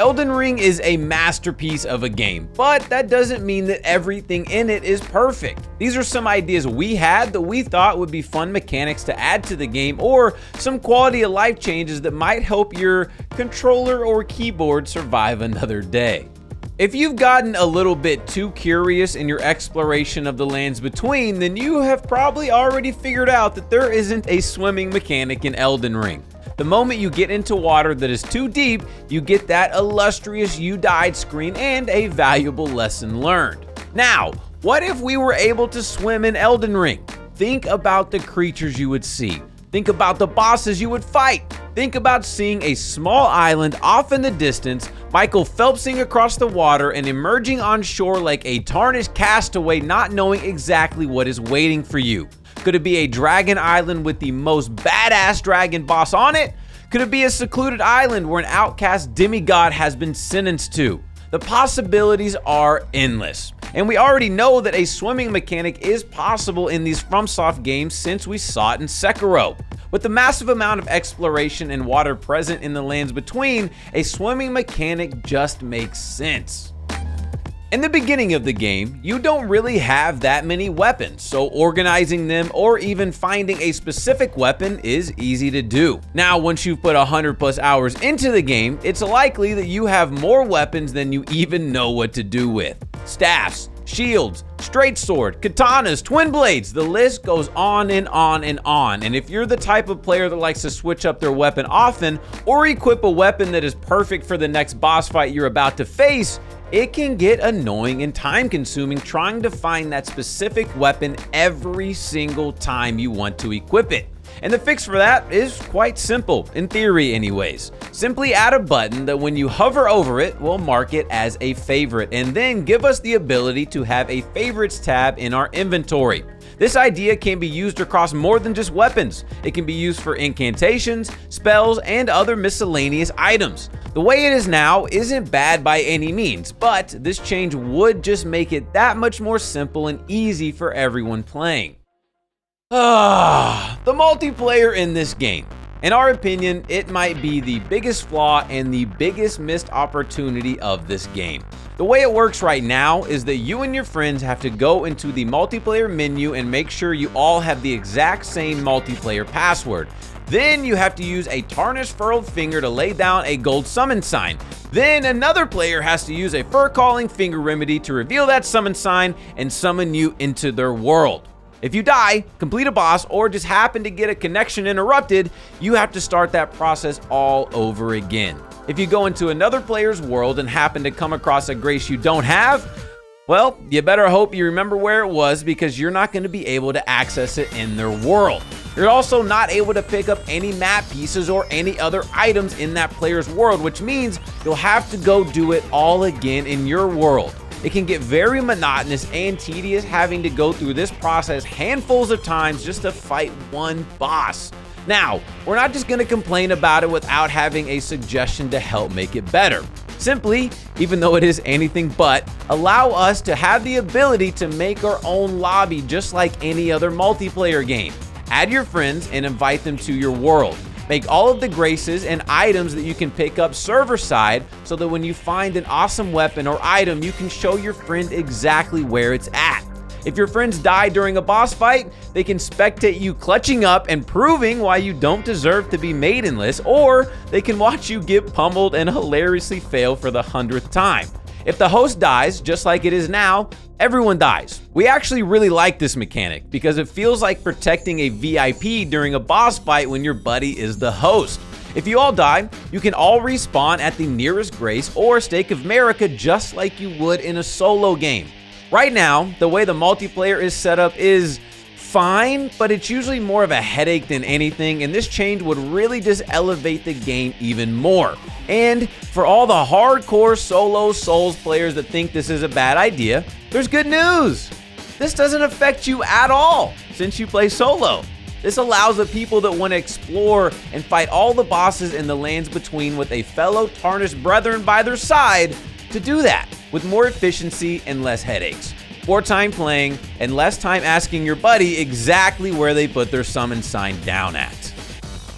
Elden Ring is a masterpiece of a game, but that doesn't mean that everything in it is perfect. These are some ideas we had that we thought would be fun mechanics to add to the game, or some quality of life changes that might help your controller or keyboard survive another day. If you've gotten a little bit too curious in your exploration of the lands between, then you have probably already figured out that there isn't a swimming mechanic in Elden Ring. The moment you get into water that is too deep, you get that illustrious "you died" screen and a valuable lesson learned. Now, what if we were able to swim in Elden Ring? Think about the creatures you would see. Think about the bosses you would fight. Think about seeing a small island off in the distance, Michael Phelpsing across the water and emerging on shore like a tarnished castaway, not knowing exactly what is waiting for you. Could it be a dragon island with the most badass dragon boss on it? Could it be a secluded island where an outcast demigod has been sentenced to? The possibilities are endless. And we already know that a swimming mechanic is possible in these FromSoft games since we saw it in Sekiro. With the massive amount of exploration and water present in the lands between, a swimming mechanic just makes sense. In the beginning of the game, you don't really have that many weapons, so organizing them or even finding a specific weapon is easy to do. Now, once you've put 100+ hours into the game, it's likely that you have more weapons than you even know what to do with. Staffs, shields, straight sword, katanas, twin blades, the list goes on and on and on. And if you're the type of player that likes to switch up their weapon often or equip a weapon that is perfect for the next boss fight you're about to face, it can get annoying and time-consuming trying to find that specific weapon every single time you want to equip it. And the fix for that is quite simple, in theory anyways. Simply add a button that when you hover over it will mark it as a favorite, and then give us the ability to have a favorites tab in our inventory. This idea can be used across more than just weapons. It can be used for incantations, spells, and other miscellaneous items. The way it is now isn't bad by any means, but this change would just make it that much more simple and easy for everyone playing. The multiplayer in this game. In our opinion, it might be the biggest flaw and the biggest missed opportunity of this game. The way it works right now is that you and your friends have to go into the multiplayer menu and make sure you all have the exact same multiplayer password. Then you have to use a tarnished furled finger to lay down a gold summon sign. Then another player has to use a fur calling finger remedy to reveal that summon sign and summon you into their world. If you die, complete a boss, or just happen to get a connection interrupted, you have to start that process all over again. If you go into another player's world and happen to come across a grace you don't have, well, you better hope you remember where it was, because you're not going to be able to access it in their world. You're also not able to pick up any map pieces or any other items in that player's world, which means you'll have to go do it all again in your world. It can get very monotonous and tedious having to go through this process handfuls of times just to fight one boss. Now, we're not just going to complain about it without having a suggestion to help make it better. Simply, even though it is anything but, allow us to have the ability to make our own lobby just like any other multiplayer game. Add your friends and invite them to your world. Make all of the graces and items that you can pick up server side so that when you find an awesome weapon or item, you can show your friend exactly where it's at. If your friends die during a boss fight, they can spectate you clutching up and proving why you don't deserve to be maidenless, or they can watch you get pummeled and hilariously fail for the 100th time. If the host dies, just like it is now, everyone dies. We actually really like this mechanic because it feels like protecting a VIP during a boss fight when your buddy is the host. If you all die, you can all respawn at the nearest grace or Stake of Marika just like you would in a solo game. Right now, the way the multiplayer is set up is fine, but it's usually more of a headache than anything, and this change would really just elevate the game even more. And for all the hardcore solo Souls players that think this is a bad idea, there's good news. This doesn't affect you at all since you play solo. This allows the people that want to explore and fight all the bosses in the lands between with a fellow Tarnished brethren by their side to do that with more efficiency and less headaches. More time playing and less time asking your buddy exactly where they put their summon sign down at.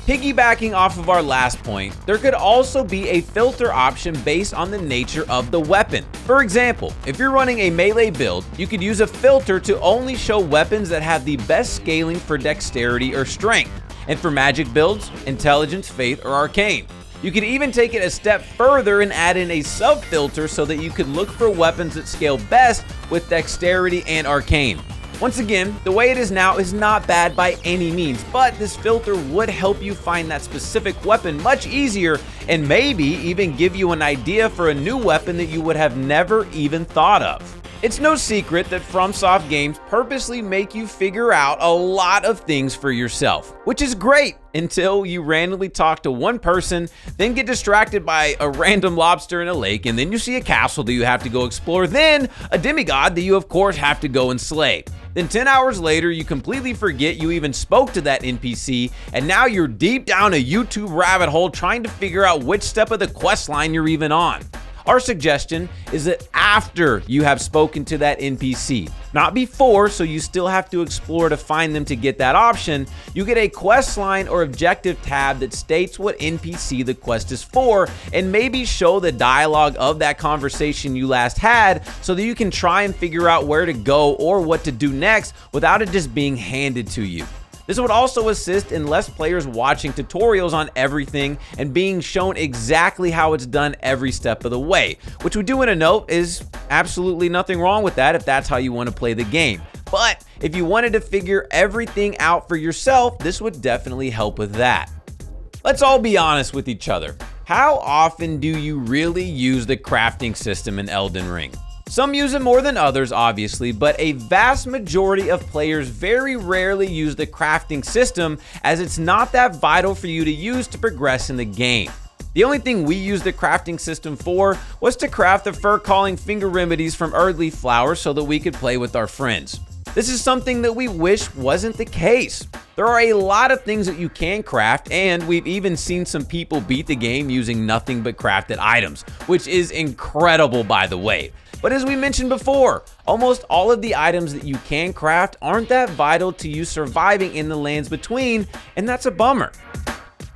Piggybacking off of our last point, there could also be a filter option based on the nature of the weapon. For example, if you're running a melee build, you could use a filter to only show weapons that have the best scaling for dexterity or strength, and for magic builds, intelligence, faith, or arcane. You could even take it a step further and add in a sub-filter so that you could look for weapons that scale best with dexterity and arcane. Once again, the way it is now is not bad by any means, but this filter would help you find that specific weapon much easier and maybe even give you an idea for a new weapon that you would have never even thought of. It's no secret that FromSoft games purposely make you figure out a lot of things for yourself, which is great until you randomly talk to one person, then get distracted by a random lobster in a lake, and then you see a castle that you have to go explore, then a demigod that you of course have to go and slay. Then 10 hours later, you completely forget you even spoke to that NPC, and now you're deep down a YouTube rabbit hole trying to figure out which step of the quest line you're even on. Our suggestion is that after you have spoken to that NPC, not before, so you still have to explore to find them to get that option, you get a quest line or objective tab that states what NPC the quest is for, and maybe show the dialogue of that conversation you last had so that you can try and figure out where to go or what to do next without it just being handed to you. This would also assist in less players watching tutorials on everything and being shown exactly how it's done every step of the way, which we do want to note is absolutely nothing wrong with that if that's how you want to play the game. But if you wanted to figure everything out for yourself, this would definitely help with that. Let's all be honest with each other. How often do you really use the crafting system in Elden Ring? Some use it more than others, obviously, but a vast majority of players very rarely use the crafting system as it's not that vital for you to use to progress in the game. The only thing we used the crafting system for was to craft the fur-calling finger remedies from Erdtree flowers so that we could play with our friends. This is something that we wish wasn't the case. There are a lot of things that you can craft, and we've even seen some people beat the game using nothing but crafted items, which is incredible, by the way. But as we mentioned before, almost all of the items that you can craft aren't that vital to you surviving in the lands between, and that's a bummer.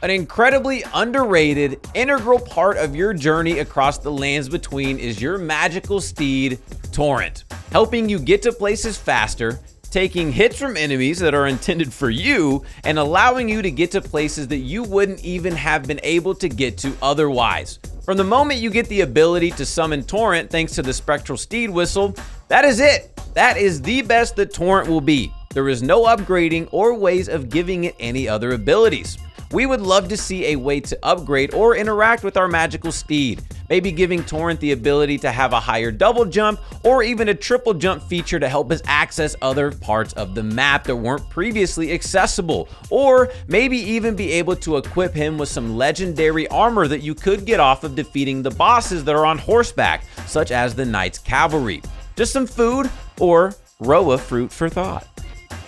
An incredibly underrated, integral part of your journey across the lands between is your magical steed, Torrent, helping you get to places faster, taking hits from enemies that are intended for you, and allowing you to get to places that you wouldn't even have been able to get to otherwise. From the moment you get the ability to summon Torrent thanks to the Spectral Steed Whistle, that is it. That is the best that Torrent will be. There is no upgrading or ways of giving it any other abilities. We would love to see a way to upgrade or interact with our magical steed, maybe giving Torrent the ability to have a higher double jump or even a triple jump feature to help us access other parts of the map that weren't previously accessible, or maybe even be able to equip him with some legendary armor that you could get off of defeating the bosses that are on horseback, such as the Knight's Cavalry. Just some food or Roa fruit for thought.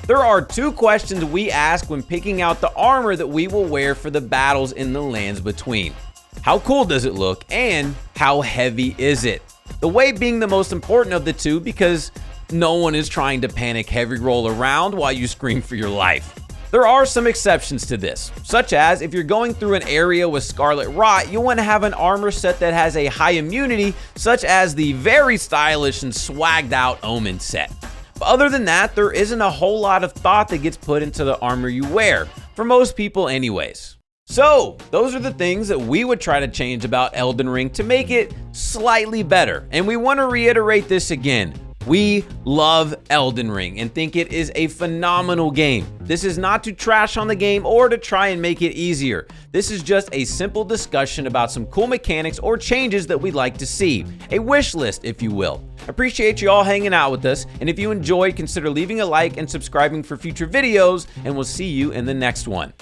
There are two questions we ask when picking out the armor that we will wear for the battles in the lands between. How cool does it look, and how heavy is it? The weight being the most important of the two because no one is trying to panic heavy roll around while you scream for your life. There are some exceptions to this, such as if you're going through an area with Scarlet Rot, you want to have an armor set that has a high immunity, such as the very stylish and swagged out Omen set. But other than that, there isn't a whole lot of thought that gets put into the armor you wear, for most people anyways. So, those are the things that we would try to change about Elden Ring to make it slightly better. And we want to reiterate this again. We love Elden Ring and think it is a phenomenal game. This is not to trash on the game or to try and make it easier. This is just a simple discussion about some cool mechanics or changes that we'd like to see. A wish list, if you will. Appreciate you all hanging out with us, and if you enjoyed, consider leaving a like and subscribing for future videos, and we'll see you in the next one.